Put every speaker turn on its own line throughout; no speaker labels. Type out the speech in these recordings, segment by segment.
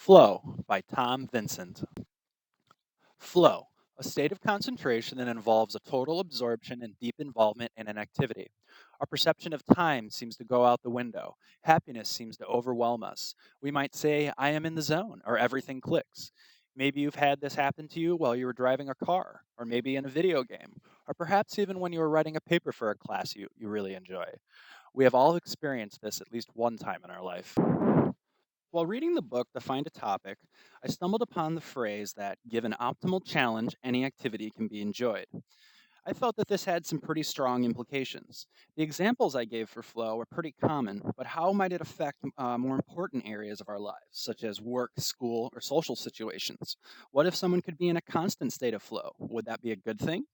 Flow by Tom Vincent. Flow, a state of concentration that involves a total absorption and deep involvement in an activity. Our perception of time seems to go out the window. Happiness seems to overwhelm us. We might say, I am in the zone, or everything clicks. Maybe you've had this happen to you while you were driving a car, or maybe in a video game, or perhaps even when you were writing a paper for a class you really enjoy. We have all experienced this at least one time in our life. While reading the book to find a topic, I stumbled upon the phrase that, given optimal challenge, any activity can be enjoyed. I felt that this had some pretty strong implications. The examples I gave for flow are pretty common, but how might it affect more important areas of our lives, such as work, school, or social situations? What if someone could be in a constant state of flow? Would that be a good thing?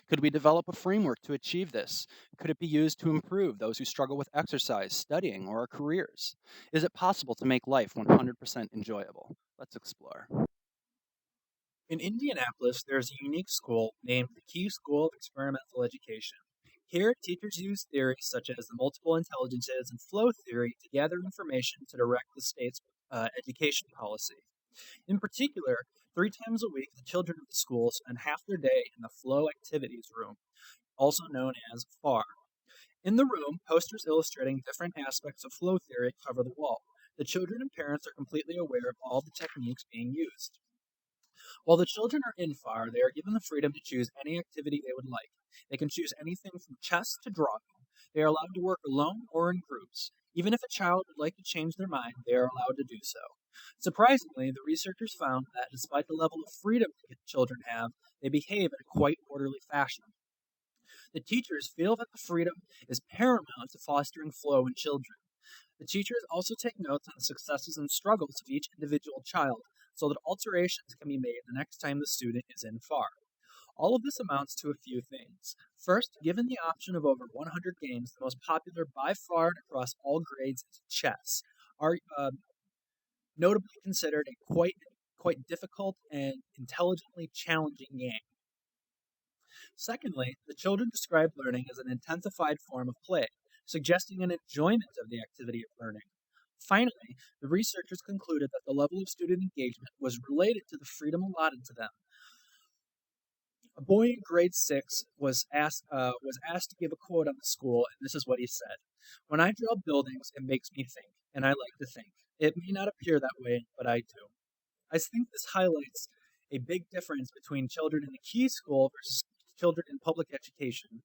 Could we develop a framework to achieve this? Could it be used to improve those who struggle with exercise, studying, or our careers? Is it possible to make life 100% enjoyable? Let's explore.
In Indianapolis, there is a unique school named the Key School of Experimental Education. Here, teachers use theories such as the multiple intelligences and flow theory to gather information to direct the state's education policy. In particular, 3 times a week, the children of the schools spend half their day in the Flow Activities Room, also known as FAR. In the room, posters illustrating different aspects of flow theory cover the wall. The children and parents are completely aware of all the techniques being used. While the children are in FAR, they are given the freedom to choose any activity they would like. They can choose anything from chess to drawing. They are allowed to work alone or in groups. Even if a child would like to change their mind, they are allowed to do so. Surprisingly, the researchers found that despite the level of freedom the children have, they behave in a quite orderly fashion. The teachers feel that the freedom is paramount to fostering flow in children. The teachers also take notes on the successes and struggles of each individual child so that alterations can be made the next time the student is in FAR. All of this amounts to a few things. First, given the option of over 100 games, the most popular by far and across all grades is chess, are notably considered a quite difficult and intelligently challenging game. Secondly, the children describe learning as an intensified form of play, suggesting an enjoyment of the activity of learning. Finally, the researchers concluded that the level of student engagement was related to the freedom allotted to them. A boy in grade 6 was asked to give a quote on the school, and this is what he said: "When I draw buildings, it makes me think, and I like to think. It may not appear that way, but I do." I think this highlights a big difference between children in the Key School versus children in public education,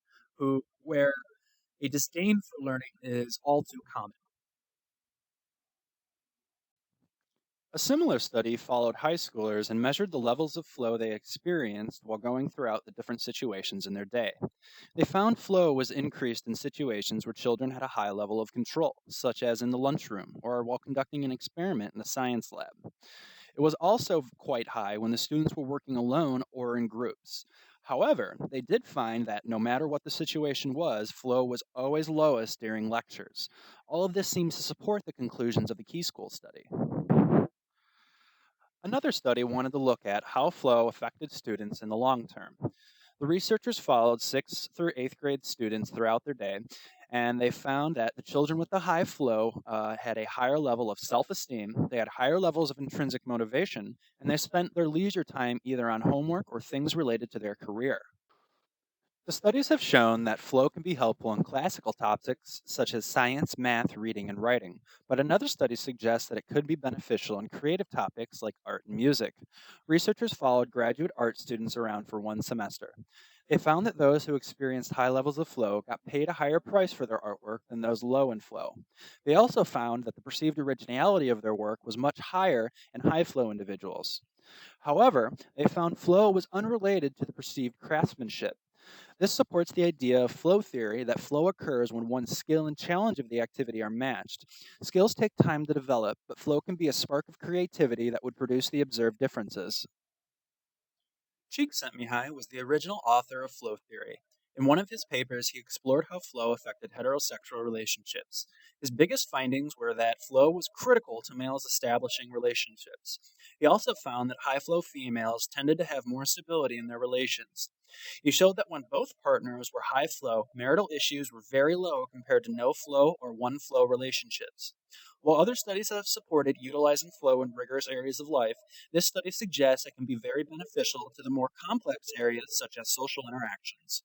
where a disdain for learning is all too common.
A similar study followed high schoolers and measured the levels of flow they experienced while going throughout the different situations in their day. They found flow was increased in situations where children had a high level of control, such as in the lunchroom or while conducting an experiment in the science lab. It was also quite high when the students were working alone or in groups. However, they did find that no matter what the situation was, flow was always lowest during lectures. All of this seems to support the conclusions of the Key School study. Another study wanted to look at how flow affected students in the long term. The researchers followed 6th through 8th grade students throughout their day, and they found that the children with the high flow had a higher level of self esteem, they had higher levels of intrinsic motivation, and they spent their leisure time either on homework or things related to their career. The studies have shown that flow can be helpful in classical topics such as science, math, reading, and writing, but another study suggests that it could be beneficial in creative topics like art and music. Researchers followed graduate art students around for one semester. They found that those who experienced high levels of flow got paid a higher price for their artwork than those low in flow. They also found that the perceived originality of their work was much higher in high flow individuals. However, they found flow was unrelated to the perceived craftsmanship. This supports the idea of flow theory that flow occurs when one's skill and challenge of the activity are matched. Skills take time to develop, but flow can be a spark of creativity that would produce the observed differences. Csikszentmihalyi was the original author of flow theory.
In one of his papers, he explored how flow affected heterosexual relationships. His biggest findings were that flow was critical to males establishing relationships. He also found that high flow females tended to have more stability in their relations. He showed that when both partners were high flow, marital issues were very low compared to no flow or one flow relationships. While other studies have supported utilizing flow in rigorous areas of life, this study suggests it can be very beneficial to the more complex areas such as social interactions.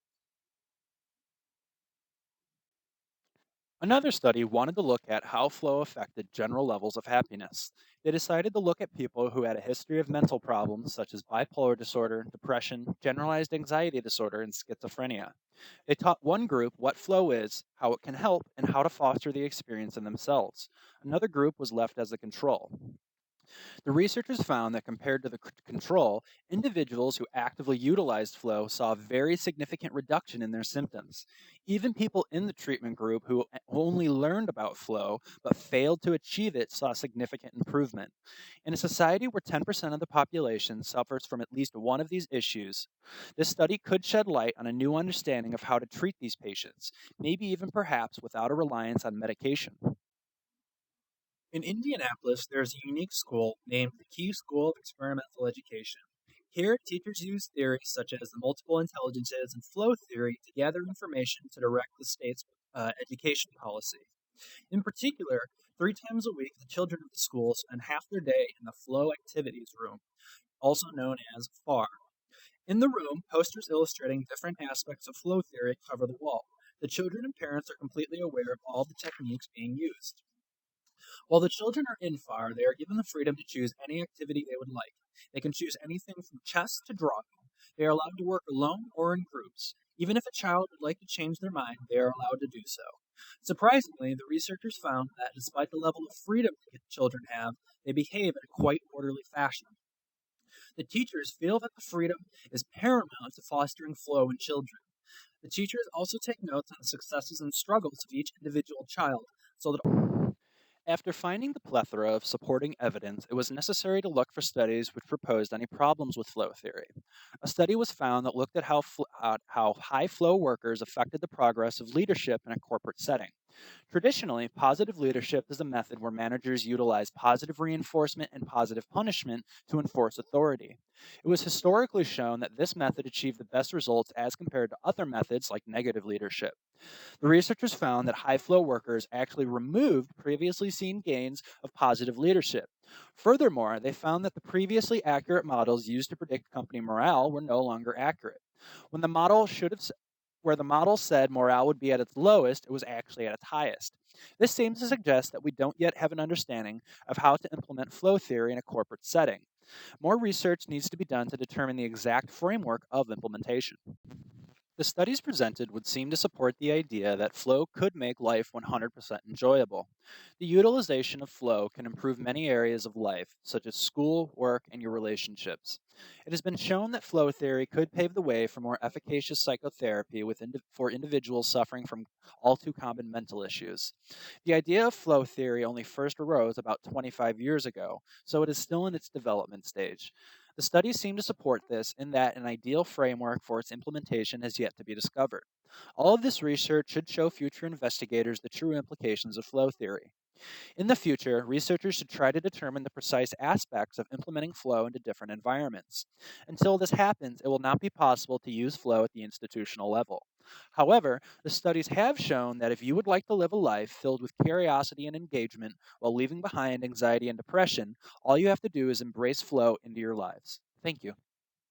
Another study wanted to look at how flow affected general levels of happiness. They decided to look at people who had a history of mental problems such as bipolar disorder, depression, generalized anxiety disorder, and schizophrenia. They taught one group what flow is, how it can help, and how to foster the experience in themselves. Another group was left as a control. The researchers found that compared to the control, individuals who actively utilized flow saw a very significant reduction in their symptoms. Even people in the treatment group who only learned about flow but failed to achieve it saw significant improvement. In a society where 10% of the population suffers from at least one of these issues, this study could shed light on a new understanding of how to treat these patients, maybe even perhaps without a reliance on medication.
In Indianapolis, there's a unique school named the Key School of Experimental Education. Here, teachers use theories such as the multiple intelligences and flow theory to gather information to direct the state's education policy. In particular, 3 times a week, the children of the school spend half their day in the Flow Activities Room, also known as FAR. In the room, posters illustrating different aspects of flow theory cover the wall. The children and parents are completely aware of all the techniques being used. While the children are in FAR, they are given the freedom to choose any activity they would like. They can choose anything from chess to drawing. They are allowed to work alone or in groups. Even if a child would like to change their mind, they are allowed to do so. Surprisingly, the researchers found that despite the level of freedom the children have, they behave in a quite orderly fashion. The teachers feel that the freedom is paramount to fostering flow in children. The teachers also take notes on the successes and struggles of each individual child so that
After finding the plethora of supporting evidence, it was necessary to look for studies which proposed any problems with flow theory. A study was found that looked at how high flow workers affected the progress of leadership in a corporate setting. Traditionally, positive leadership is a method where managers utilize positive reinforcement and positive punishment to enforce authority. It was historically shown that this method achieved the best results as compared to other methods like negative leadership. The researchers found that high flow workers actually removed previously seen gains of positive leadership. Furthermore, they found that the previously accurate models used to predict company morale were no longer accurate. When the model should have where the model said morale would be at its lowest, it was actually at its highest. This seems to suggest that we don't yet have an understanding of how to implement flow theory in a corporate setting. More research needs to be done to determine the exact framework of implementation. The studies presented would seem to support the idea that flow could make life 100% enjoyable. The utilization of flow can improve many areas of life, such as school, work, and your relationships. It has been shown that flow theory could pave the way for more efficacious psychotherapy for individuals suffering from all too common mental issues. The idea of flow theory only first arose about 25 years ago, so it is still in its development stage. The studies seem to support this in that an ideal framework for its implementation has yet to be discovered. All of this research should show future investigators the true implications of flow theory. In the future, researchers should try to determine the precise aspects of implementing flow into different environments. Until this happens, it will not be possible to use flow at the institutional level. However, the studies have shown that if you would like to live a life filled with curiosity and engagement while leaving behind anxiety and depression, all you have to do is embrace flow into your lives. Thank you.